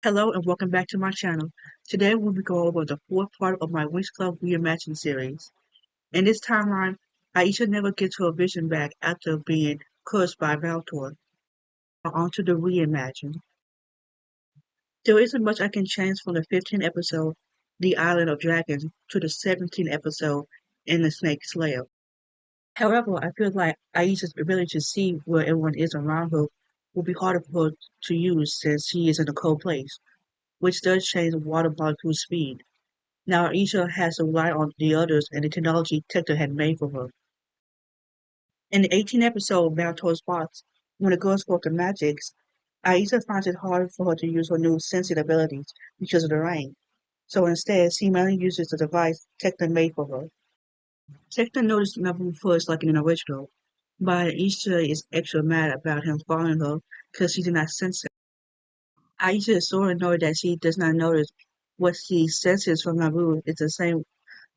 Hello and welcome back to my channel. Today we'll be going over the fourth part of my Winx Club Reimagined series. In this timeline, Aisha never gets her vision back after being cursed by Valtor. On to the Reimagined. There isn't much I can change from the 15th episode, The Island of Dragons, to the 17th episode, In the Snake's Lair. However, I feel like Aisha's ability to see where everyone is around her will be harder for her to use since she is in a cold place, which does change water molecule speed. Now Aisha has to rely on the others and the technology Tector had made for her. In the 18th episode of Valtor's Box, when the girls work the magics, Aisha finds it hard for her to use her new sensing abilities because of the rain. So instead, she mainly uses the device Tector made for her. Tector noticed Nabu first like in the original, but Aisha is extra mad about him following her because she did not sense it. Aisha is so annoyed that she does not notice what she senses from Nabu is the same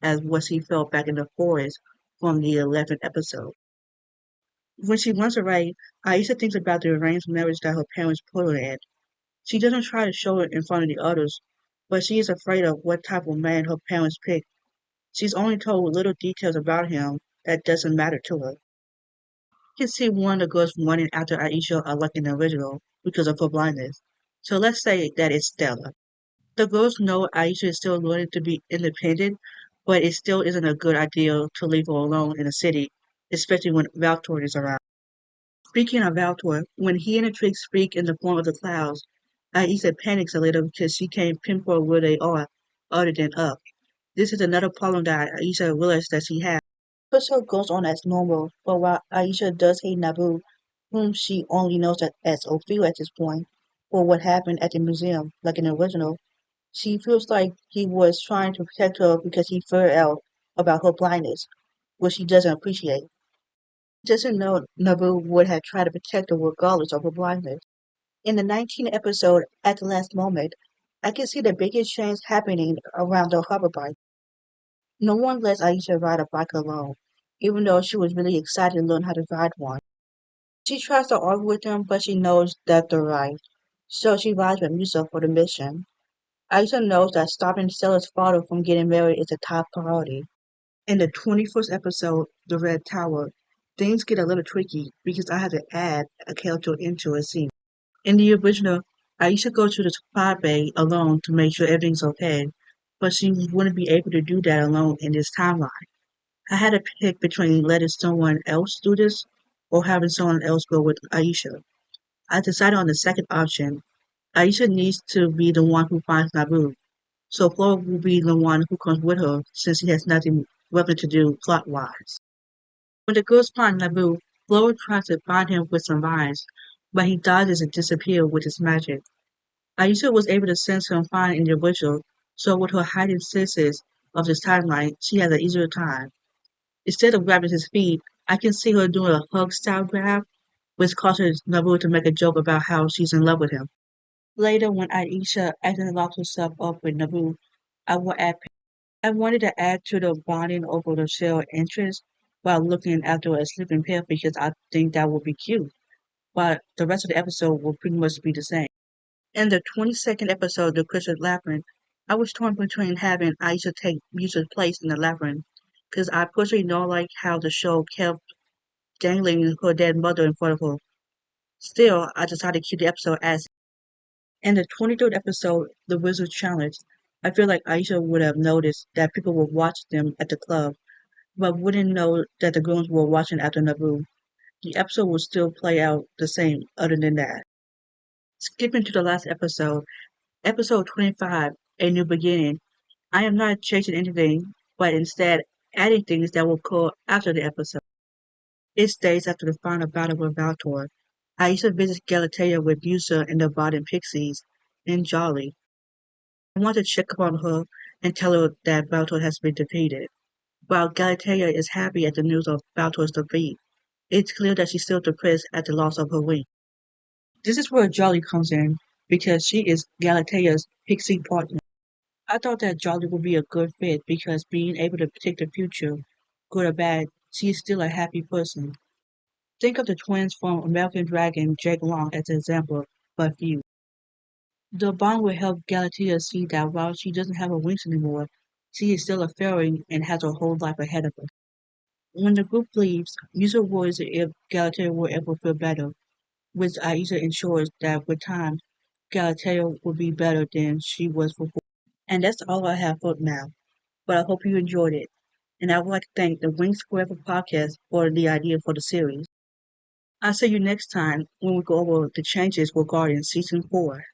as what she felt back in the forest from the 11th episode. When she runs away, Aisha thinks about the arranged marriage that her parents put her in. She doesn't try to show it in front of the others, but she is afraid of what type of man her parents picked. She's only told little details about him that doesn't matter to her. You can see one of the girls running after Aisha are like in the original because of her blindness. So let's say that it's Stella. The girls know Aisha is still learning to be independent, but it still isn't a good idea to leave her alone in the city, especially when Valtor is around. Speaking of Valtor, when he and the Trix speak in the form of the clouds, Aisha panics a little because she can't pinpoint where they are other than up. This is another problem that Aisha realized that she has. Crystal goes on as normal, but while Aisha does hate Nabu, whom she only knows as Ophelia at this point, for what happened at the museum, like in the original, she feels like he was trying to protect her because he figured out about her blindness, which she doesn't appreciate. She doesn't know Nabu would have tried to protect her regardless of her blindness. In the 19th episode, at the last moment, I can see the biggest change happening around the hover bike. No one lets Aisha ride a bike alone, even though she was really excited to learn how to ride one. She tries to argue with them, but she knows that they're right, so she rides with Musa for the mission. Aisha knows that stopping Stella's father from getting married is a top priority. In the 21st episode, The Red Tower, things get a little tricky because I had to add a character into a scene. In the original, Aisha goes to the supply bay alone to make sure everything's okay, but she wouldn't be able to do that alone in this timeline. I had to pick between letting someone else do this or having someone else go with Aisha. I decided on the second option. Aisha needs to be the one who finds Nabu, so Flora will be the one who comes with her since he has nothing relevant to do plot-wise. When the girls find Nabu, Flora tries to find him with some vines, but he dodges and disappears with his magic. Aisha was able to sense him fine in the original, so with her heightened senses of this timeline, she has an easier time. Instead of grabbing his feet, I can see her doing a hug-style grab, which causes Nabu to make a joke about how she's in love with him. Later, when Aisha accidentally locks herself up with Nabu, I will add I wanted to add to the bonding over the shared interest while looking after a sleeping pair because I think that would be cute. But the rest of the episode will pretty much be the same. In the 22nd episode of Crystal Labyrinth, I was torn between having Aisha take Musa's place in the labyrinth because I personally don't like how the show kept dangling her dead mother in front of her. Still, I decided to keep the episode as. In the 23rd episode, The Wizard Challenge, I feel like Aisha would have noticed that people were watching them at the club but wouldn't know that the girls were watching after Naboo. The episode would still play out the same other than that. Skipping to the last episode, episode 25, A New Beginning, I am not changing anything, but instead adding things that will occur after the episode. It's days after the final battle with Valtor. Aisha visits Galatea with Busa and the Bottom Pixies and Jolly. I want to check up on her and tell her that Valtor has been defeated. While Galatea is happy at the news of Baltor's defeat, it's clear that she's still depressed at the loss of her wing. This is where Jolly comes in, because she is Galatea's pixie partner. I thought that Jolly would be a good fit because being able to predict the future, good or bad, she is still a happy person. Think of the twins from American Dragon Jake Long as an example, but few. The bond will help Galatea see that while she doesn't have a Winx anymore, she is still a fairy and has her whole life ahead of her. When the group leaves, Yusa worries if Galatea will ever feel better, which Aisha ensures that with time, Galatea will be better than she was before. And that's all I have for now, but I hope you enjoyed it. And I would like to thank the Winx Club podcast for the idea for the series. I'll see you next time when we go over the changes regarding season 4.